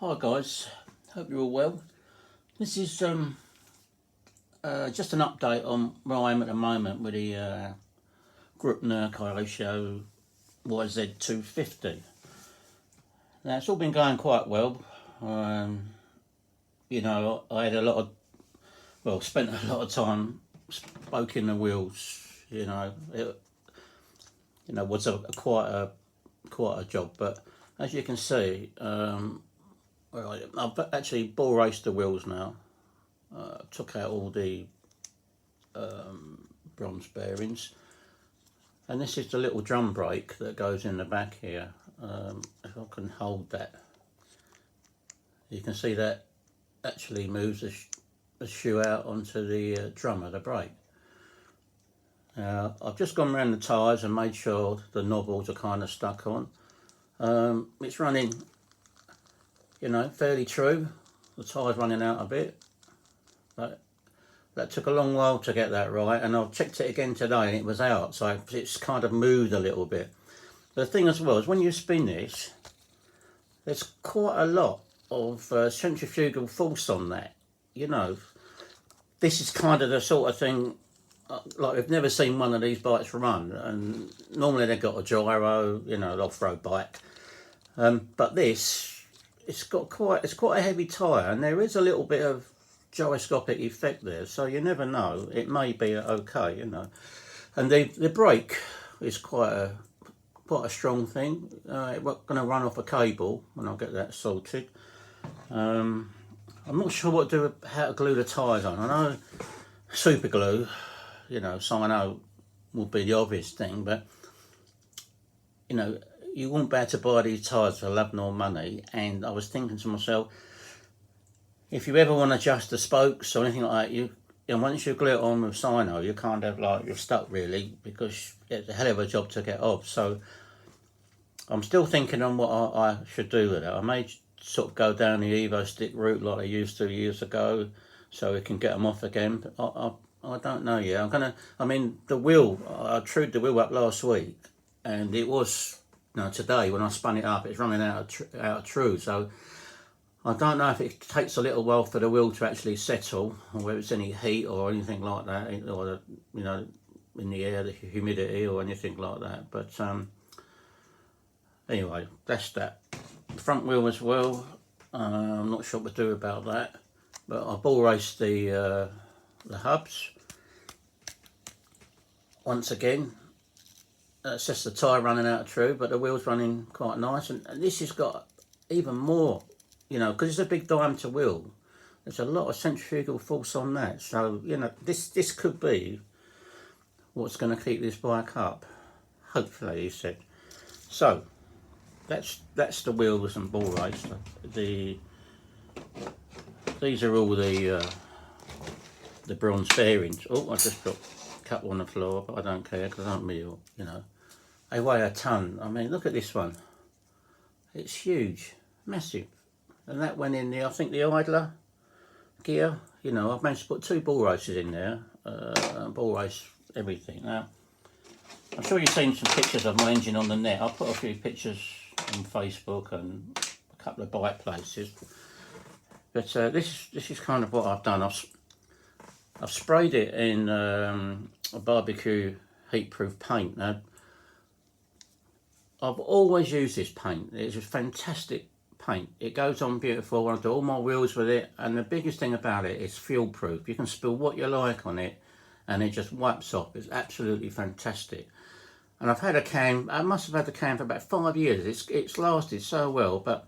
Hi guys, hope you're all well. This is just an update on where I am at the moment with the Gruppner Kyosho YZ250. Now it's all been going quite well. I had spent a lot of time spoking the wheels. It was quite a job, but as you can see, I've actually ball raced the wheels now. Took out all the bronze bearings, and this is the little drum brake that goes in the back here. If I can hold that, you can see that actually moves the shoe out onto the drum of the brake. I've just gone around the tyres and made sure the knobbles are kind of stuck on. It's running, fairly true. The tyre's running out a bit, but that took a long while to get that right, and I've checked it again today and it was out, so it's kind of moved a little bit. The thing as well is when you spin this, there's quite a lot of centrifugal force on that. This is kind of the sort of thing, like we've never seen one of these bikes run, and normally they've got a gyro, off-road bike, but this, it's quite a heavy tyre, and there is a little bit of gyroscopic effect there, so you never know, it may be okay, and the brake is quite a strong thing. It's going to run off a cable when I get that sorted. I'm not sure how to glue the tyres on. I know super glue, cyano would be the obvious thing, but you wouldn't be able to buy these tyres for love nor money. And I was thinking to myself, if you ever want to adjust the spokes or anything like that, once you glue it on with cyano, you kind of you're stuck really, because it's a hell of a job to get off. So I'm still thinking on what I should do with it. I may sort of go down the Evo stick route like I used to years ago, so we can get them off again. But I don't know yet. The wheel, I trued the wheel up last week, and it was, today when I spun it up, it's running out of true. So I don't know if it takes a little while for the wheel to actually settle, or whether it's any heat or anything like that, or in the air, the humidity or anything like that. But anyway, that's that. Front wheel as well. I'm not sure what to do about that, but I ball raced the hubs once again. It's just the tyre running out of true, but the wheel's running quite nice, and this has got even more, because it's a big diameter wheel. There's a lot of centrifugal force on that, so this could be what's going to keep this bike up, hopefully, he said. So that's the wheels and ball race. These are all the bronze bearings. Oh, I just got a couple on the floor, but I don't care because I don't meal. They weigh a ton. I mean, look at this one. It's huge, massive, and that went in the, I think, the idler gear. I've managed to put 2 ball races in there. Ball race everything. Now, I'm sure you've seen some pictures of my engine on the net. I'll put a few pictures on Facebook and a couple of bike places. But this is kind of what I've done. I've sprayed it in a barbecue heat-proof paint. Now, I've always used this paint. It's a fantastic paint. It goes on beautiful. I do all my wheels with it, and the biggest thing about it is fuel-proof. You can spill what you like on it, and it just wipes off. It's absolutely fantastic. And I've had a can, I must have had the can for about 5 years. It's lasted so well, but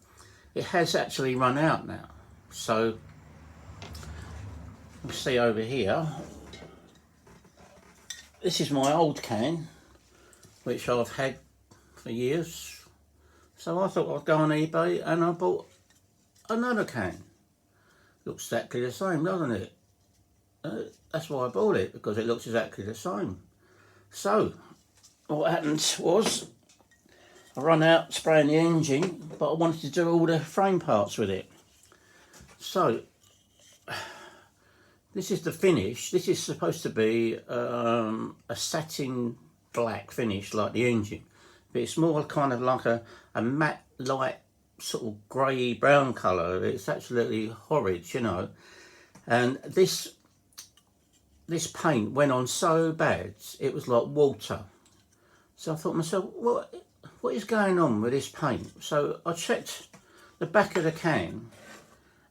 it has actually run out now. So, you see over here, this is my old can, which I've had for years. So I thought I'd go on eBay and I bought another can. Looks exactly the same, doesn't it? That's why I bought it, because it looks exactly the same. So, what happened was, I run out spraying the engine, but I wanted to do all the frame parts with it. So, this is the finish. This is supposed to be a satin black finish like the engine, but it's more kind of like a matte light sort of grey brown colour. It's absolutely horrid, you know. And this paint went on so bad, it was like water. So I thought to myself, what is going on with this paint? So I checked the back of the can,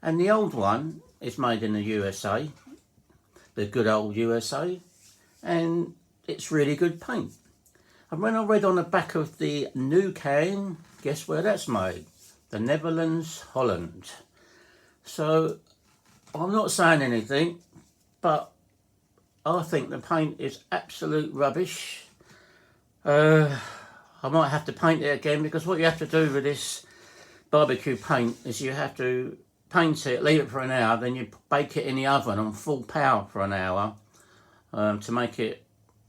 and the old one is made in the USA, the good old USA, and it's really good paint. And when I read on the back of the new can, guess where that's made? The Netherlands, Holland. So I'm not saying anything, but I think the paint is absolute rubbish. I might have to paint it again, because what you have to do with this barbecue paint is you have to paint it, leave it for an hour, then you bake it in the oven on full power for an hour to make it,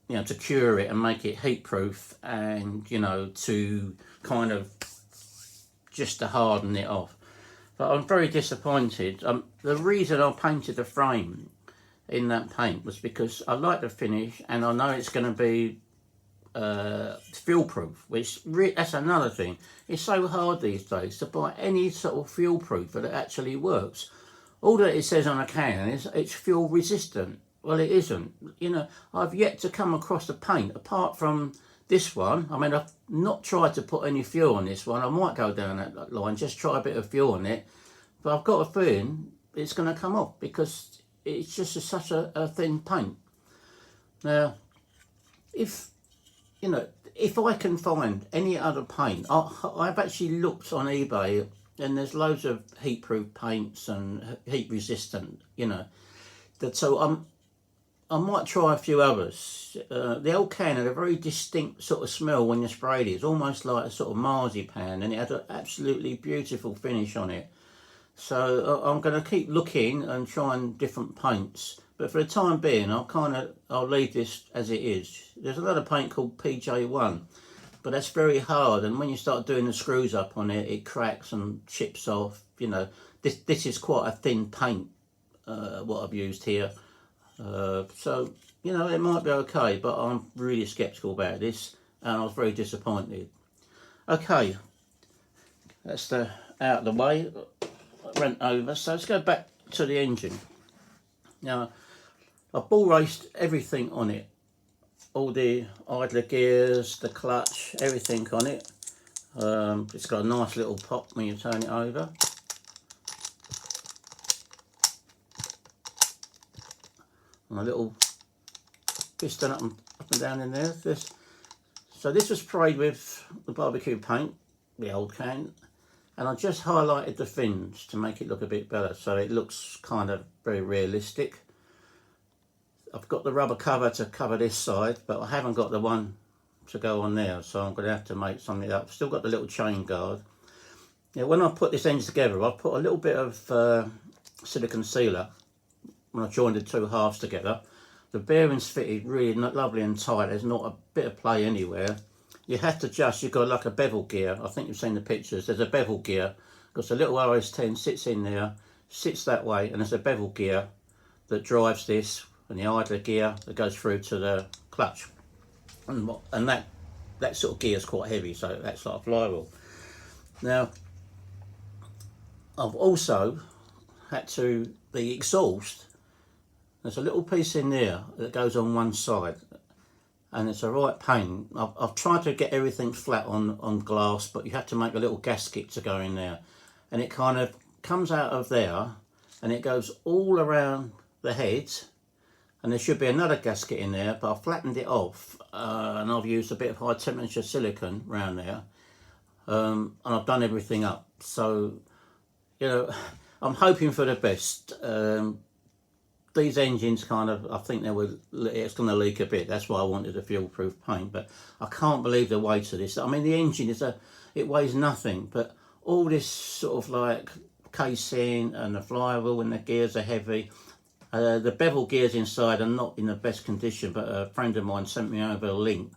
you know, to cure it and make it heat proof, and, you know, to kind of just to harden it off. But I'm very disappointed. The reason I painted the frame in that paint was because I like the finish, and I know it's going to be fuel proof, which that's another thing. It's so hard these days to buy any sort of fuel proof that actually works. All that it says on a can is it's fuel resistant. Well, it isn't. You know, I've yet to come across a paint apart from this one. I mean, I've not tried to put any fuel on this one. I might go down that line, just try a bit of fuel on it, but I've got a feeling it's going to come off because it's just such a thin paint. Now, if you know, if I can find any other paint, I've actually looked on eBay, and there's loads of heat-proof paints and heat-resistant, you know. So I might try a few others. The old can had a very distinct sort of smell when you sprayed it. It's almost like a sort of marzipan, and it had an absolutely beautiful finish on it. So I'm going to keep looking and trying different paints. But for the time being, I'll leave this as it is. There's another paint called PJ1, but that's very hard, and when you start doing the screws up on it, it cracks and chips off. You know, this is quite a thin paint, what I've used here. So, you know, it might be okay, but I'm really sceptical about this, and I was very disappointed. Okay, that's out of the way. I went over, so let's go back to the engine. Now, I've ball raced everything on it, all the idler gears, the clutch, everything on it. It's got a nice little pop when you turn it over. And a little piston up and down in there. So this was sprayed with the barbecue paint, the old can, and I just highlighted the fins to make it look a bit better, so it looks kind of very realistic. I've got the rubber cover to cover this side, but I haven't got the one to go on there, so I'm going to have to make something up. I've still got the little chain guard. Now, when I put this engine together, I put a little bit of silicone sealer when I joined the two halves together. The bearings fitted really lovely and tight. There's not a bit of play anywhere. You have to adjust. You've got like a bevel gear. I think you've seen the pictures. There's a bevel gear because the little RS10 sits in there, sits that way, and there's a bevel gear that drives this, and the idler gear that goes through to the clutch, and that sort of gear is quite heavy, so that's like a flywheel. Now, I've also had to, the exhaust, there's a little piece in there that goes on one side, and it's a right pain. I've tried to get everything flat on glass, but you have to make a little gasket to go in there, and it kind of comes out of there, and it goes all around the head, and there should be another gasket in there, but I've flattened it off, and I've used a bit of high temperature silicone around there, and I've done everything up. So, you know, I'm hoping for the best. These engines kind of, I think it's going to leak a bit. That's why I wanted a fuel-proof paint, but I can't believe the weight of this. I mean, the engine it weighs nothing, but all this sort of like casing and the flywheel and the gears are heavy. The bevel gears inside are not in the best condition, but a friend of mine sent me over a link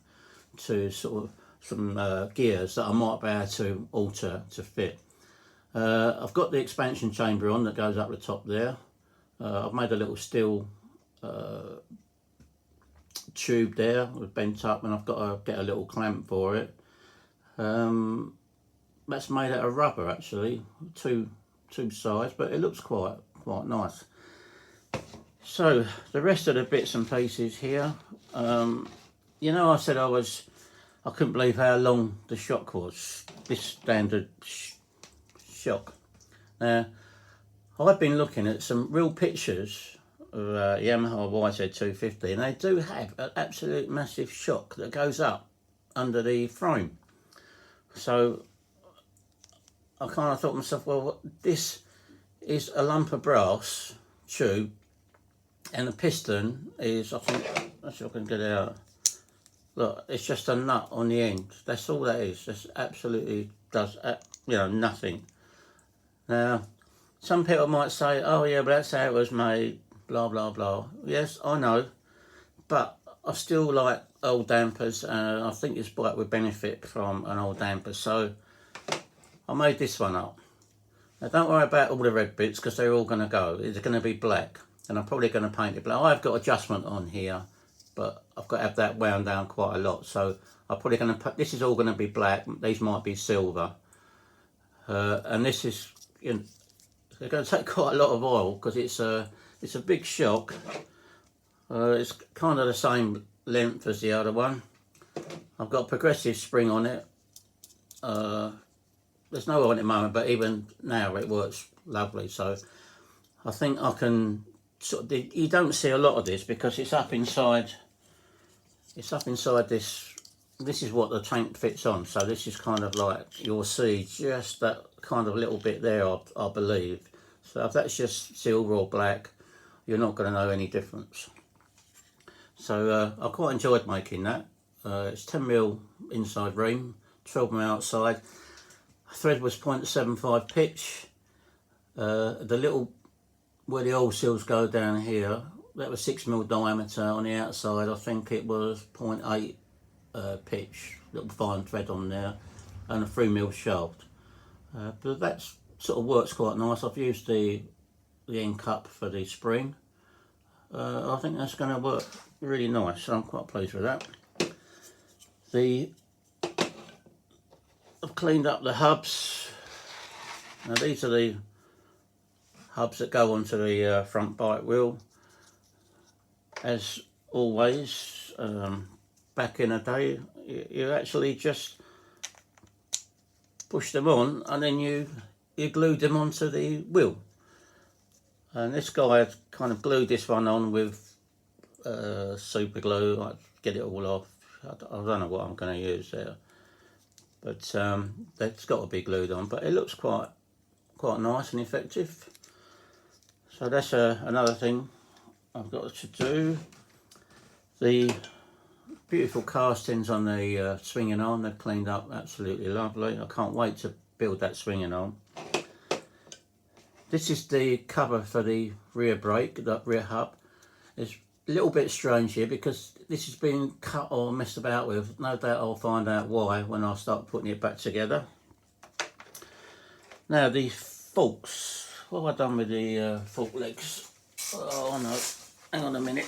to sort of some gears that I might be able to alter to fit. I've got the expansion chamber on that goes up the top there. I've made a little steel tube there, bent up, and I've got to get a little clamp for it. that's made out of rubber actually, two sides, but it looks quite nice. So the rest of the bits and pieces here, you know, I said I couldn't believe how long the shock was, this standard shock. Now, I've been looking at some real pictures of Yamaha YZ250, and they do have an absolute massive shock that goes up under the frame. So I kind of thought to myself, well, this is a lump of brass tube, and the piston is, I think, let's see if I can get it out. Look, it's just a nut on the end. That's all that is. That's absolutely does, you know, nothing. Now, some people might say, oh yeah, but that's how it was made, blah, blah, blah. Yes, I know, but I still like old dampers, and I think this bike would benefit from an old damper. So I made this one up. Now don't worry about all the red bits, because they're all going to go. It's going to be black, and I'm probably going to paint it black. I've got adjustment on here, but I've got to have that wound down quite a lot. So I'm probably going to put, this is all going to be black. These might be silver. And this is, you know, they're going to take quite a lot of oil, because it's a big shock. It's kind of the same length as the other one. I've got a progressive spring on it. There's no oil at the moment, but even now it works lovely. So I think I can sort of, you don't see a lot of this because it's up inside. It's up inside this. This is what the tank fits on. So this is kind of like, you'll see just that kind of little bit there, I believe. So if that's just silver or black, you're not going to know any difference. So I quite enjoyed making that. It's 10mm inside ring, 12mm outside. Thread was 0.75 pitch. The little, where the oil seals go down here, that was 6mm diameter. On the outside, I think it was 0.8 pitch, little fine thread on there, and a 3mm shaft. But that sort of works quite nice. I've used the end cup for the spring. I think that's going to work really nice, so I'm quite pleased with that. I've cleaned up the hubs. Now these are the hubs that go onto the front bike wheel. As always, back in the day, you actually just push them on, and then you glued them onto the wheel. And this guy had kind of glued this one on with super glue. I'd get it all off. I don't know what I'm going to use there, but that's got to be glued on. But it looks quite nice and effective. So that's another thing I've got to do. The beautiful castings on the swinging arm, they've cleaned up absolutely lovely. I can't wait to build that swinging arm. This is the cover for the rear brake, the rear hub. It's a little bit strange here because this has been cut or messed about with. No doubt I'll find out why when I start putting it back together. Now the forks. What have I done with the fork legs? Oh no, hang on a minute.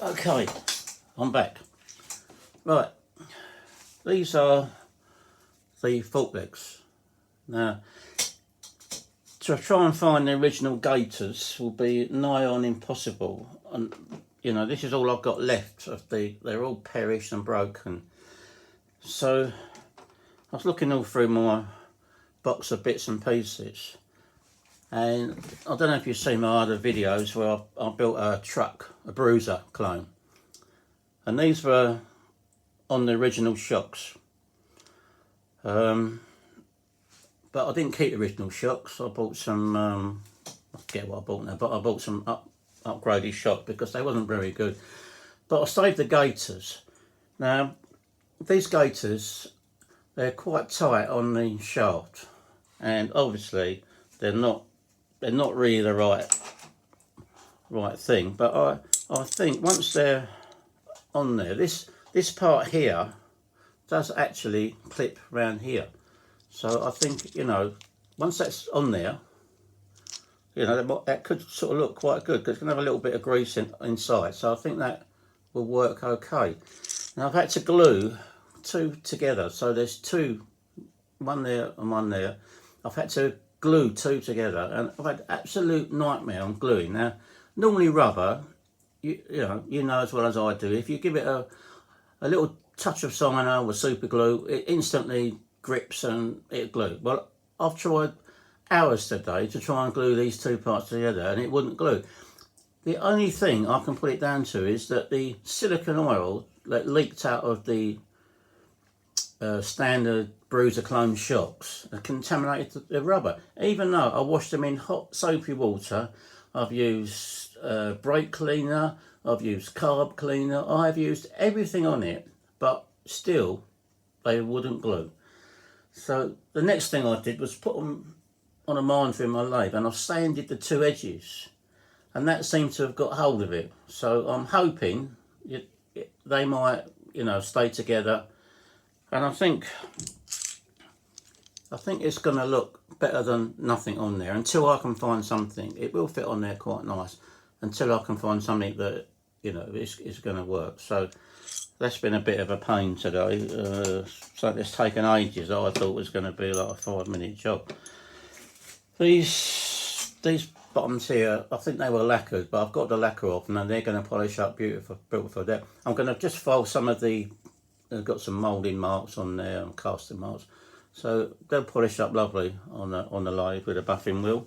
Okay, I'm back. Right, these are the fork legs. Now, to try and find the original Gators will be nigh on impossible. And you know, this is all I've got left of they're all perished and broken. So I was looking all through my box of bits and pieces, and I don't know if you've seen my other videos where I built a truck, a bruiser clone, and these were on the original shocks. But I didn't keep the original shocks. I bought some, I forget what I bought now, but I bought some upgraded shocks because they wasn't very good. But I saved the Gators. Now, these Gators, they're quite tight on the shaft, and obviously they're not really the right thing. But I think once they're on there, this part here does actually clip around here. So I think, you know, once that's on there, You know, that could sort of look quite good because it's going to have a little bit of grease inside. So I think that will work okay. Now I've had to glue two together. So there's two, one there and one there. I've had to glue two together, and I've had absolute nightmare on gluing. Now, normally rubber, you know as well as I do, if you give it a little touch of cyano or super glue, it instantly grips and it glue. Well, I've tried hours today to try and glue these two parts together, and it wouldn't glue. The only thing I can put it down to is that the silicone oil that leaked out of the standard bruiser clone shocks contaminated the rubber. Even though I washed them in hot soapy water, I've used brake cleaner, I've used carb cleaner, I've used everything on it, but still they wouldn't glue. So the next thing I did was put them on a minder in my lathe, and I've sanded the two edges, and that seemed to have got hold of it. So I'm hoping they might, stay together. And I think it's going to look better than nothing on there until I can find something. It will fit on there quite nice until I can find something that, is going to work. So that's been a bit of a pain today. So it's taken ages. I thought was going to be like a 5-minute job. These bottoms here, I think they were lacquered, but I've got the lacquer off and they're going to polish up beautiful there. I'm going to just fold some of the, they've got some moulding marks on there and casting marks, so they'll polish up lovely on the lathe with a buffing wheel.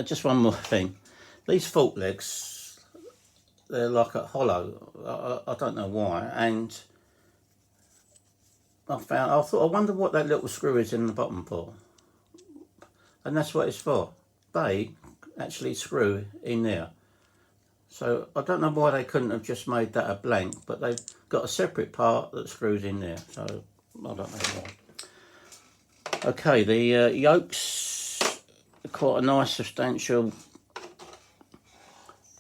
Just one more thing. These fork legs, they're like a hollow. I don't know why, and I thought, I wonder what that little screw is in the bottom for, and that's what it's for. They actually screw in there. So I don't know why they couldn't have just made that a blank, but they've got a separate part that screws in there. So I don't know why. Okay, the yokes are quite a nice, substantial.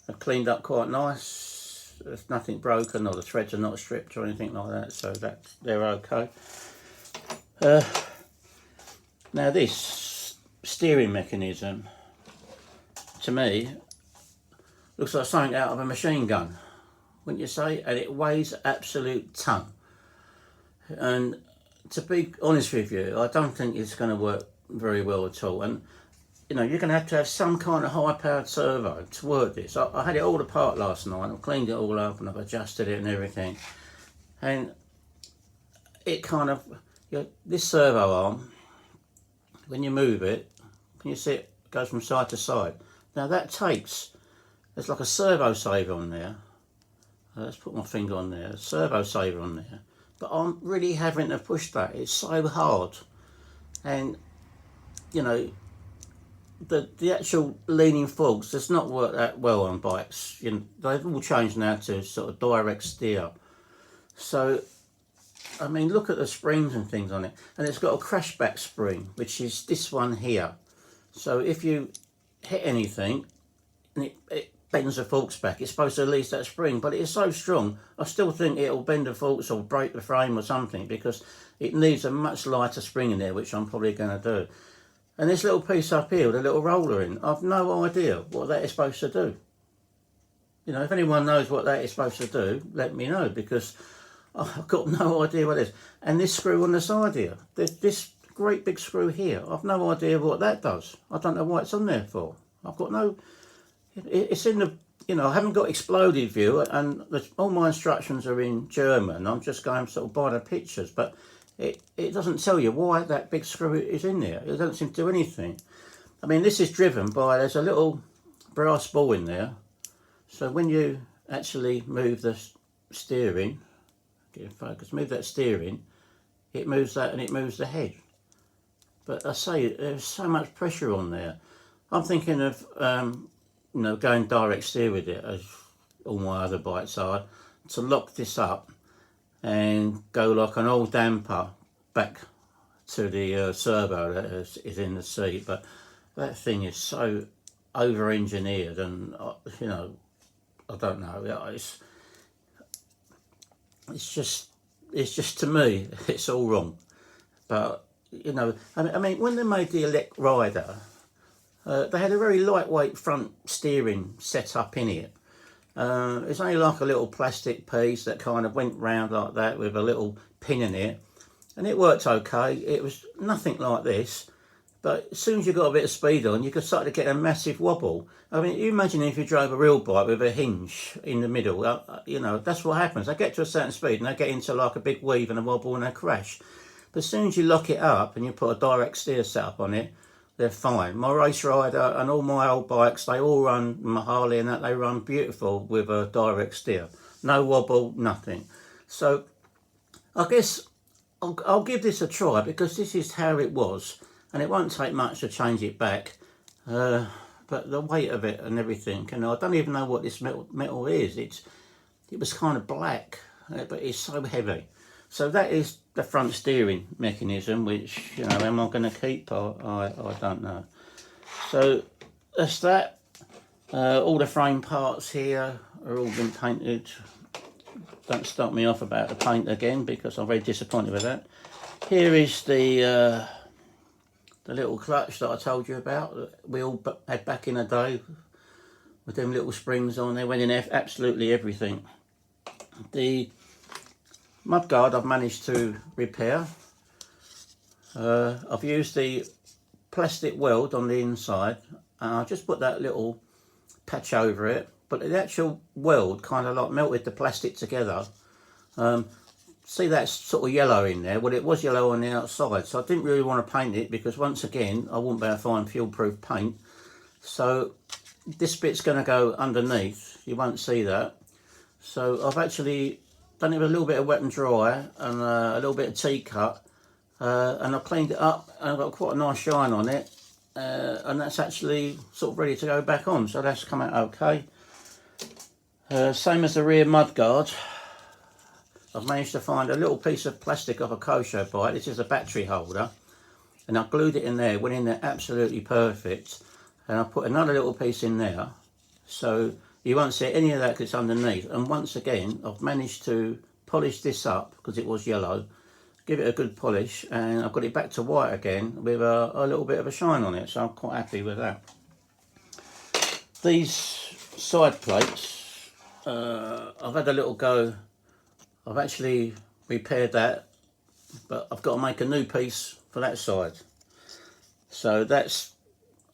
They're cleaned up quite nice. There's nothing broken, or the threads are not stripped or anything like that. So they're okay. Now this steering mechanism, to me, looks like something out of a machine gun, wouldn't you say? And it weighs absolute ton. And to be honest with you, I don't think it's going to work very well at all. And you're going to have some kind of high-powered servo to work this. I had it all apart last night. I've cleaned it all up and I've adjusted it and everything. And it kind of, this servo arm, when you move it, can you see it goes from side to side? Now that takes, there's like a servo saver on there. Let's put my finger on there. A servo saver on there. But I'm really having to push that. It's so hard. And, the actual leaning forks does not work that well on bikes. They've all changed now to sort of direct steer. So, I mean, look at the springs and things on it. And it's got a crash back spring, which is this one here. So if you hit anything, and it bends the forks back, it's supposed to release that spring, but it is so strong, I still think it'll bend the forks or break the frame or something, because it needs a much lighter spring in there, which I'm probably going to do. And this little piece up here with a little roller in, I've no idea what that is supposed to do. If anyone knows what that is supposed to do, let me know, because I've got no idea what it is. And this screw on the side here, this great big screw here, I've no idea what that does. I don't know what it's on there for. I've got no... It's in the, I haven't got exploded view, and all my instructions are in German. I'm just going sort of by the pictures, but it doesn't tell you why that big screw is in there. It doesn't seem to do anything. I mean, this is driven by, there's a little brass ball in there. So when you actually move the steering, get in focus, move that steering, it moves that and it moves the head. But I say, there's so much pressure on there. I'm thinking of... going direct steer with it, as all my other bikes are, to lock this up and go like an old damper back to the servo that is in the seat. But that thing is so over-engineered, and I don't know. It's just to me, it's all wrong. But you know, I mean, when they made the elect rider, they had a very lightweight front steering set up in it. It's only like a little plastic piece that kind of went round like that with a little pin in it, and it worked okay. It was nothing like this, but as soon as you got a bit of speed on, you could start to get a massive wobble. I mean, you imagine if you drove a real bike with a hinge in the middle, you know, that's what happens. They get to a certain speed and they get into like a big weave and a wobble and they crash. But as soon as you lock it up and you put a direct steer setup on it, they're fine. My race rider and all my old bikes, they all run, my Harley and that, they run beautiful with a direct steer. No wobble, nothing. So I guess I'll give this a try because this is how it was. And it won't take much to change it back. But the weight of it and everything, and I don't even know what this metal is. It was kind of black, but it's so heavy. So that is the front steering mechanism, which, you know, am I going to keep? I don't know. So that's that. All the frame parts here are all been painted. Don't start me off about the paint again because I'm very disappointed with that. Here is the little clutch that I told you about that we all had back in the day with them little springs on. They went in absolutely everything. The mudguard I've managed to repair. I've used the plastic weld on the inside and I just put that little patch over it, but the actual weld kind of like melted the plastic together. See, that's sort of yellow in there. Well, it was yellow on the outside, so I didn't really want to paint it because once again I wouldn't be able to find fuel-proof paint. So this bit's going to go underneath. You won't see that. So I've actually done it with a little bit of wet and dry and a little bit of T-cut, and I've cleaned it up and I've got quite a nice shine on it, and that's actually sort of ready to go back on. So that's come out okay. Same as the rear mudguard. I've managed to find a little piece of plastic off a Kyosho bike. This is a battery holder. And I glued it in there, went in there absolutely perfect. And I put another little piece in there. So you won't see any of that because it's underneath. And once again, I've managed to polish this up because it was yellow. Give it a good polish. And I've got it back to white again with a little bit of a shine on it. So I'm quite happy with that. These side plates, I've had a little go. I've actually repaired that, but I've got to make a new piece for that side. So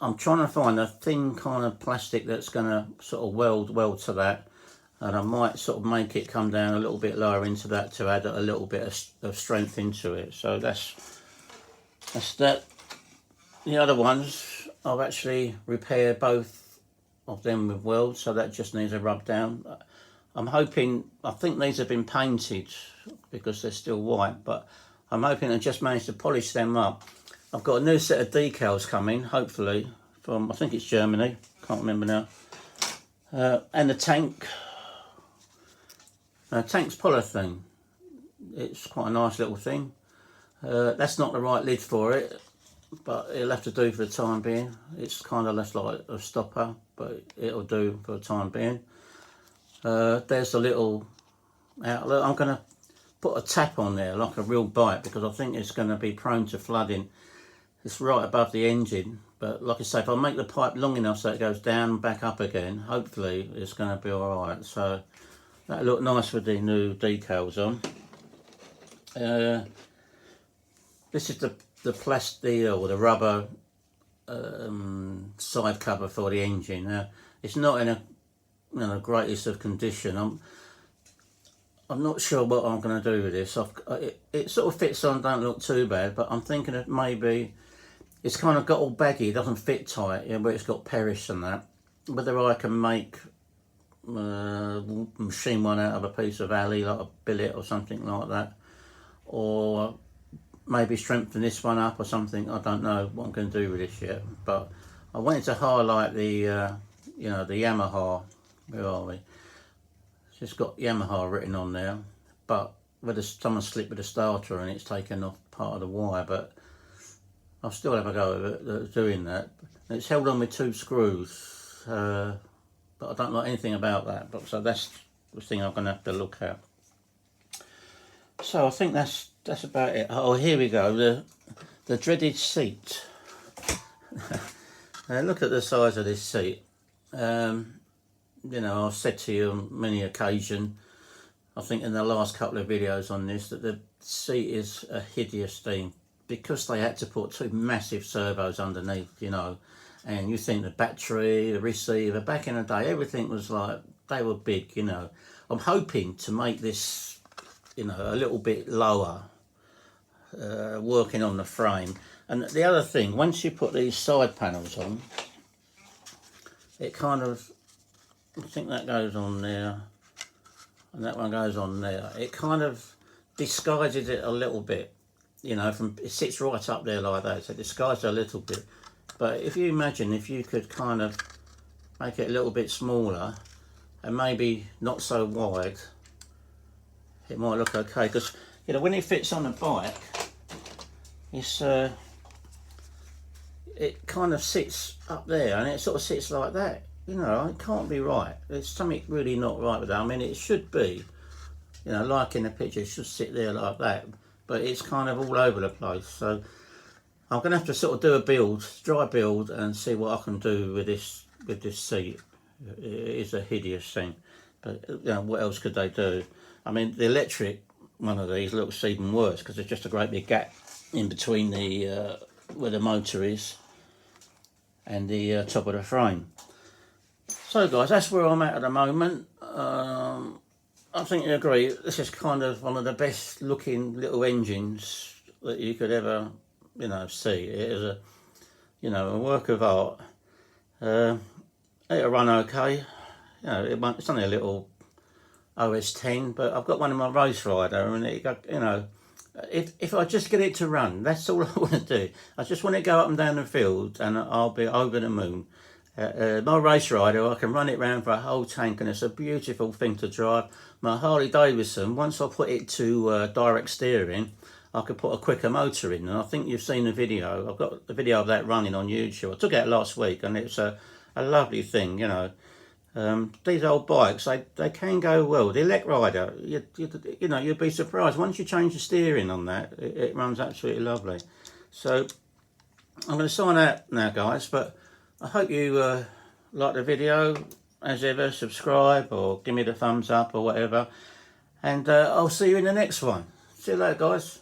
I'm trying to find a thin kind of plastic that's going to sort of weld to that, and I might sort of make it come down a little bit lower into that to add a little bit of strength into it. So that's that. The other ones, I've actually repaired both of them with welds, so that just needs a rub down. I'm hoping, I think these have been painted because they're still white, but I'm hoping I just managed to polish them up. I've got a new set of decals coming, hopefully, from, I think it's Germany, can't remember now. And the tank. Tank's polythene. It's quite a nice little thing. That's not the right lid for it, but it'll have to do for the time being. It's kind of less like a stopper, but it'll do for the time being. There's a little outlet. I'm going to put a tap on there like a real bike because I think it's going to be prone to flooding. It's right above the engine, but like I say, if I make the pipe long enough so it goes down and back up again, hopefully it's going to be alright. So that'll look nice with the new decals on. This is the plastic or the rubber side cover for the engine. Now it's not in a greatest of condition. I'm not sure what I'm going to do with this. It sort of fits on, don't look too bad, but I'm thinking of maybe it's kind of got all baggy, it doesn't fit tight, but it's got perish and that. Whether I can make machine one out of a piece of alley, like a billet or something like that, or maybe strengthen this one up or something. I don't know what I'm going to do with this yet, but I wanted to highlight the the Yamaha. Where are we? It's just got Yamaha written on there, but someone slipped with the starter and it's taken off part of the wire, but I'll still have a go at doing that. It's held on with 2 screws, but I don't like anything about that, but so that's the thing I'm going to have to look at. So I think that's about it. Oh, here we go. The the dreaded seat. Now look at the size of this seat. You know, I've said to you on many occasions, I think in the last couple of videos on this, that the seat is a hideous thing because they had to put two massive servos underneath, you know, and you think the battery, the receiver, back in the day, everything was like, they were big, you know. I'm hoping to make this, you know, a little bit lower, working on the frame. And the other thing, once you put these side panels on, it kind of, I think that goes on there, and that one goes on there. It kind of disguises it a little bit, you know, from it sits right up there like that, so it disguises it a little bit. But if you imagine if you could kind of make it a little bit smaller and maybe not so wide, it might look okay. Because, you know, when it fits on a bike, it's it kind of sits up there and it sort of sits like that. You know, it can't be right. There's something really not right with that. I mean, it should be, you know, like in the picture, it should sit there like that, but it's kind of all over the place. So I'm going to have to sort of do a build, dry build, and see what I can do with this seat. It is a hideous thing, but you know, what else could they do? I mean, the electric one of these looks even worse because there's just a great big gap in between the where the motor is and the top of the frame. So guys, that's where I'm at the moment. I think you agree, this is kind of one of the best looking little engines that you could ever, you know, see. It is a, you know, a work of art. It'll run okay. You know, it's only a little OS 10, but I've got one in my race rider, and it, you know, if I just get it to run, that's all I want to do. I just want to go up and down the field, and I'll be over the moon. My race rider, I can run it round for a whole tank, and it's a beautiful thing to drive. My Harley Davidson, once I put it to direct steering, I could put a quicker motor in, and I think you've seen the video. I've got the video of that running on YouTube. I took it out last week, and it's a lovely thing, you know. These old bikes, they can go well. The elect rider, you know, you'd be surprised. Once you change the steering on that, it runs absolutely lovely. So I'm going to sign out now, guys, but I hope you like the video. As ever, subscribe or give me the thumbs up or whatever. And I'll see you in the next one. See you later, guys.